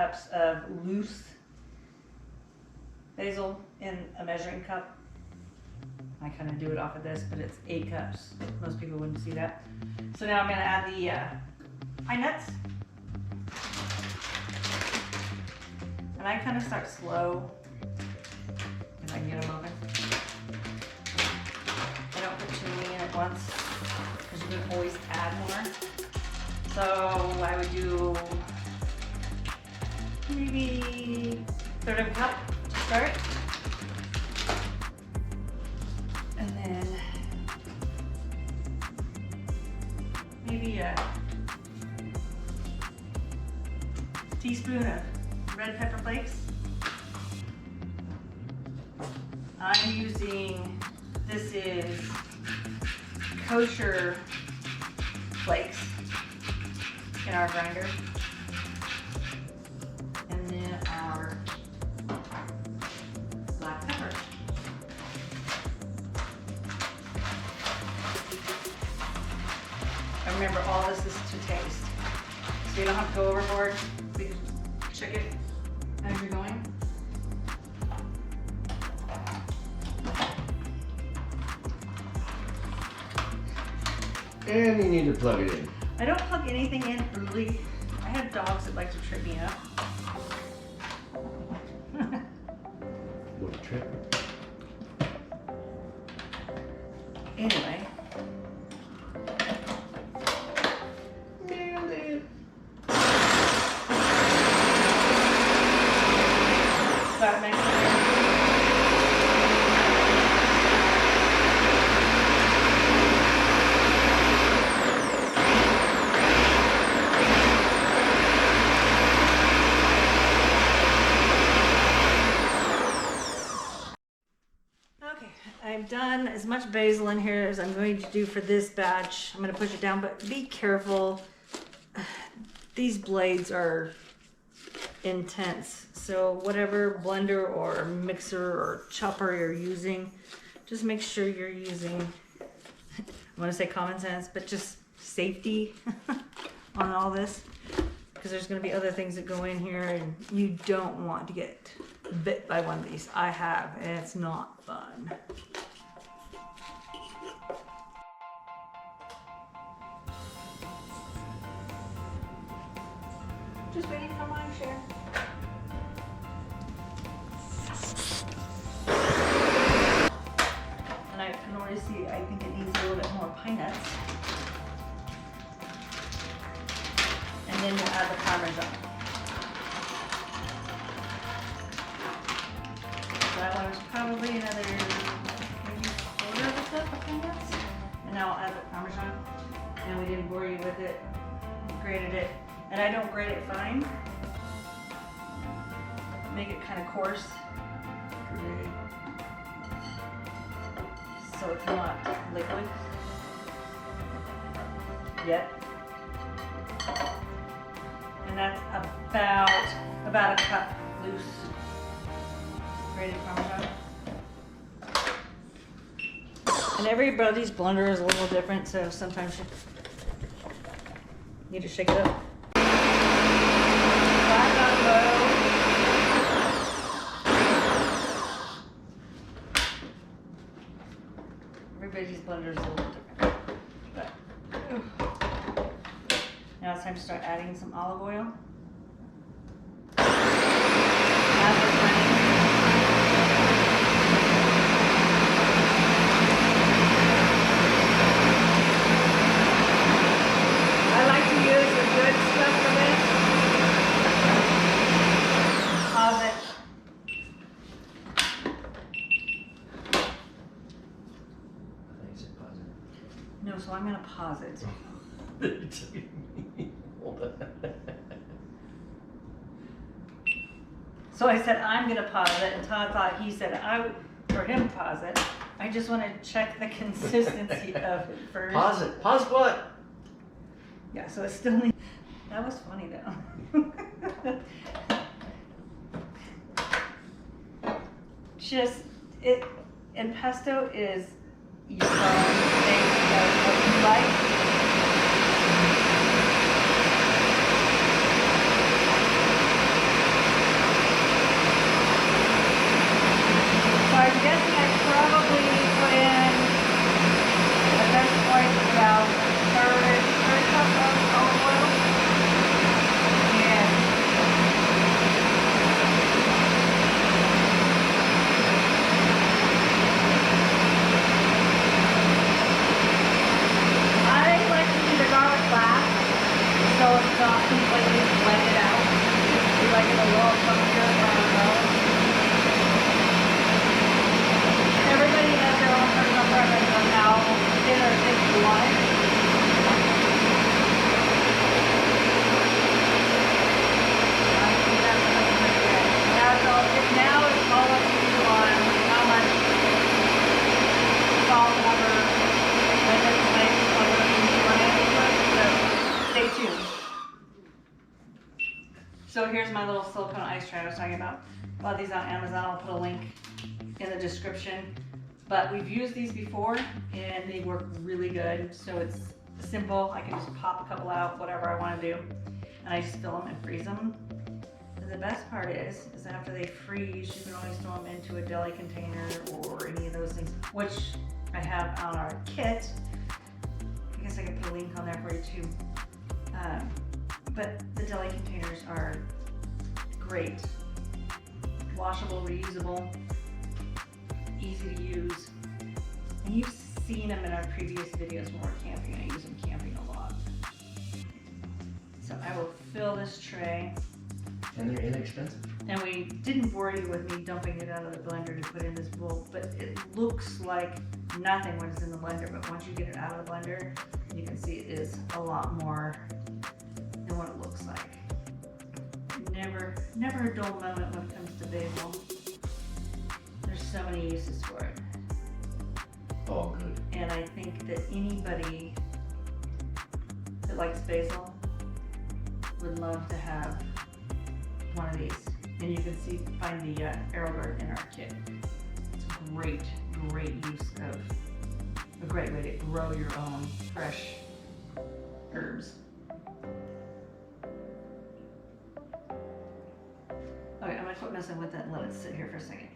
cups of loose basil in a measuring cup. I kind of do it off of this, but it's 8 cups. Most people wouldn't see that. So now I'm going to add the pine nuts. And I kind of start slow if I can get them open. I don't put too many in at once because you can always add more. So I would do maybe 1/3 of a cup to start. And then maybe a teaspoon of red pepper flakes. I'm using, this is kosher flakes in our grinder. And then our black pepper. And remember, all this is to taste. So you don't have to go overboard. You can check it as you're going. And you need to plug it in. I don't plug anything in early. I have dogs that like to trip me up. What a trip. Anyway. Nailed it. Start mixing. I've done as much basil in here as I'm going to do for this batch. I'm going to push it down, but be careful. These blades are intense. So whatever blender or mixer or chopper you're using, just make sure you're using, I want to say common sense, but just safety on all this. Because there's going to be other things that go in here and you don't want to get bit by one of these. I have, and it's not fun. Just waiting for my share. And I can already see, I think it needs a little bit more pine nuts. And then we'll add the Parmesan. That one's probably another maybe 1/4 of a cup of pine nuts. And now I'll add the Parmesan. And we didn't bore you with it. We grated it. And I don't grate it fine. Make it kind of coarse. Great. So it's not liquid yet. And that's about a cup loose grated Parmesan. And everybody's blender is a little different, so sometimes you need to shake it up. Flat on low. Everybody's blender is a little different. But, now it's time to start adding some olive oil. Add the honey. I like to use the good stuff for this. Pause it. I think it's a positive. No, so I'm going to pause it. Hold on. So I said, I'm going to pause it, and Todd thought he said I would, for him to pause it. I just want to check the consistency of it first. Pause it. Pause what? Yeah, so it's still, that was funny though. Just, it, and pesto is your own thing of what you like. my little silicone ice tray I was talking about. Bought these on Amazon. I'll put a link in the description. But we've used these before and they work really good. So it's simple. I can just pop a couple out, whatever I want to do. And I just fill them and freeze them. And the best part is after they freeze, you can always throw them into a deli container or any of those things, which I have on our kit. I guess I could put a link on there for you too. But the deli containers are great. Washable, reusable, easy to use. And you've seen them in our previous videos when we're camping. I use them camping a lot. So I will fill this tray. And they're inexpensive. And we didn't bore you with me dumping it out of the blender to put in this bowl, but it looks like nothing when it's in the blender, but once you get it out of the blender, you can see it is a lot more than what it looks like. Never a dull moment when it comes to basil. There's so many uses for it. Oh, good. And I think that anybody that likes basil would love to have one of these. And you can find the AeroGarden in our kit. It's a great use of a great way to grow your own fresh herbs. Okay, I'm gonna quit messing with it and let it sit here for a second.